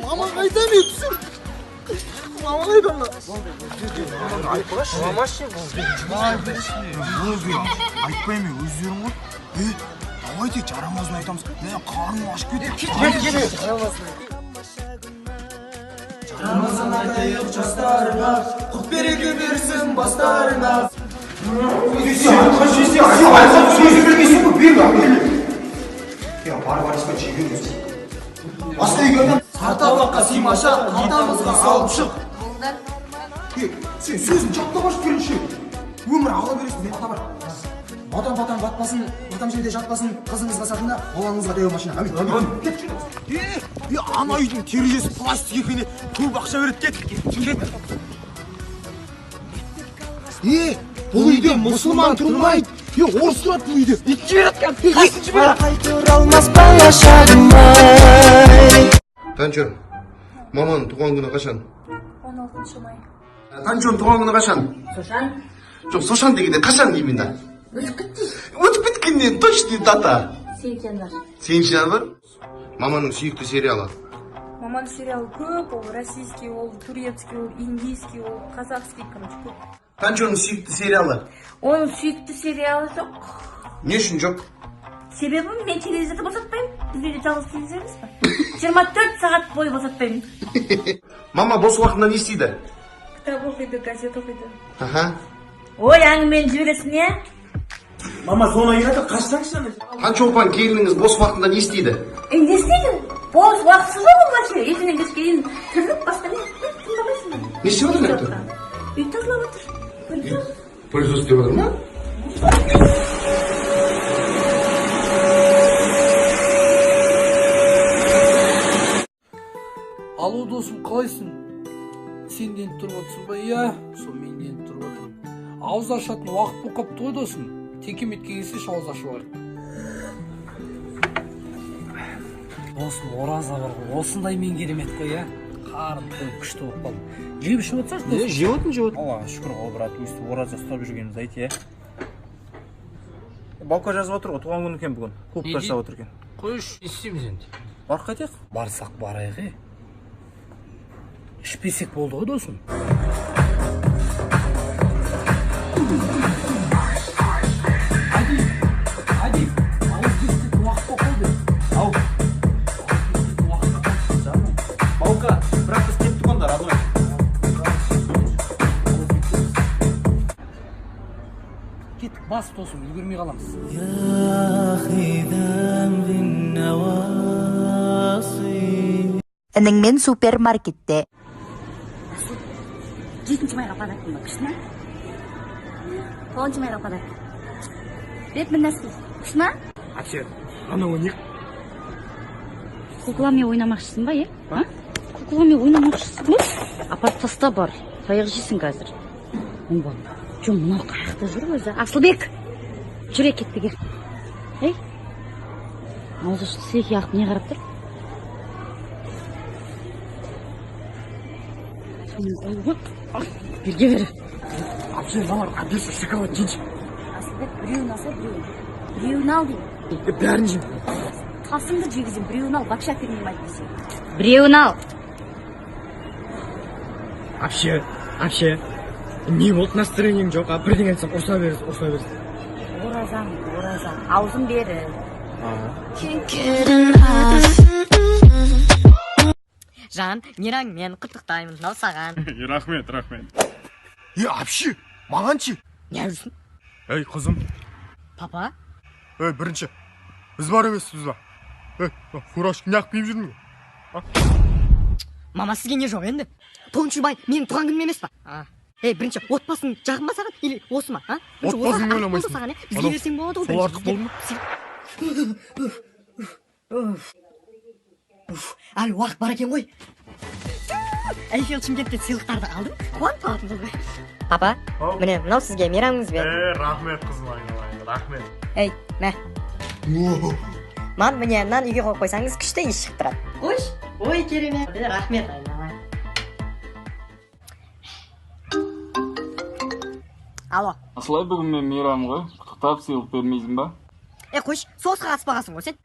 Mama kayda mı yetişir? Mama kayda mı? Mama şey айтпаймын өздерің ғой. Давайте жарамазын айтамыз. Мен қарным ашып кетті. Жарамазын айтайық жастарыңа, құт береке берсін бастарыңа. Басқа үйгеннен сартабаққа сыймаша қалтамызға салып шық. Сен сөзін жаттамашы келіншек. Өмір ала бересің, мен ата бар. Батан батпасын, батам жерде жатпасын, қызыңызға сатында, балаңызға дәу машина. Ана үйдің терезесі пластик екені көп ақша береді, кет. Бұл үйде мұсылман тұрмайды. Орыс тұрады бұл үйде. Итке береді, қайсыншы береді? Қайтыр алмас бала шағымай. Танчон, маманың туған күні қашан? 16 май. Танчон туған күні қашан? Сошан? Жоқ, Сошан дегенде қашан именно? Өтіп біткеннен точный дата. 7 январь. 7 январь? Маманың сүйікті сериалы. Маманың сериалы көп, ол российский, ол турецкий, ол индийский, ол казахский, короче, көп. Танчонның сүйікті сериалы. Оның сүйікті сериалы жоқ. Не үшін жоқ? Себебі мен телевизорды босатпаймын. Бізде жалғыз телевизор емес па? 24 сағат бойы босатпаймын. Мама бос уақытында не істейді? Кітап оқиды, газет оқиды. Аха. Ой, әңгімені жібересің, е? Мама соны айырады, қашсаңшы. Танчолпан келініңіз бос уақытында не істейді? Не істейді? Бос уақытсыз ол вообще. Ертеңнен кешке дейін тірлік басқа не? Тыңдамайсың ба? Не істеп отыр енді? Үй тазалап отыр. Пылесос істеп отыр ма? Алло досым, қалайсың? Сен де тұрып отырсың ба? Иә, сол мен де тұрып отырмын. Ауыз ашатын уақыт болып қапты ғой досым. Текеметке келсе ауыз ашып алайық. Досым, ораза бар ғой. Осындай мен керемет қой, иә. Қарым қой күшті болып қалды. Жеп ішіп отырсыз досым? Жеп отырмын. Аллаға шүкір ғой, брат. Өстіп ораза ұстап жүргеніміз айт, иә. Балқа жазып отыр ғой, туған күні екен бүгін. Клуб жасап отыр екен. Қойш, не істейміз енді? Барып қайтайық. Барсақ барайық, е. Ішпесек болды ғой досым. Hadi. Ауыз кестік уақыт оқылды. Ау. Балқа, бірақ біз кеттік онда, родной. Кеттік, бас досым, үлгермей қаламыз. Ініңмен супермаркетте. 7 майға подаркім бар, күшті ма? 10 майға подарок. Бет бір нәрсе, күшті ма? Әпше, анау не? Кукламен ойнамақшысың ба, е? Кукламен ойнамақшысың ба? Апарып таста бар, таяқ жейсің қазір. Оңба, жоқ, мынау қаяқта жүр өзі. Асылбек, жүре кетті кел. Ей, аузы сілек яқып не қарап тұр? Берге бері. Әпше, мамар, әбдесі шоколад жейші. Асылбек, біреуін алса, біреуін ал дейм. Бәрін жейм. Тасыңды жегізем, біреуін ал, бақша бермейм айтпесе. Біреуін ал. Әпше, не болды настроениең жоқ, бірден айтсам ұрса беріз. Оразам, аузын бері. Жан, мен құттықтаймын, мынау саған. Рахмет. Әпше, маған ше? Не жүрсің? Ей, қызым. Папа? Ей, бірінші, біз бар емеспіз ба? Ей, фуражка неғып киіп жүрмін? Мама сізге не жоқ енді? Тоншыбай, менің туған күнім емес па? Ей, бірінші, отбасың жағын ба саған? Или осы ма? Отбасың ойламайсың. Бізге берсең болады ғой. Сол артық болды ма? Әлі уақыт бар екен ғой. Эйфел Шымкентте сыйлықтарды алдым. Қуанып қалатын болды. Папа, міне, мынау сізге мейрамыңыз бер. Рахмет қызым, айналайын, рахмет. Ей, мә. Ман, міне, мынаны үйге қойып қойсаңыз күшті иіс шығып тұрады. Қойш, ой, керемет. Рахмет, айналайын. Алло. Асылай, бүгін мен мейрам ғой. Құттықтап сыйлық бермейсің ба? Қойш, соғысқа қатыспағансың ғой сен.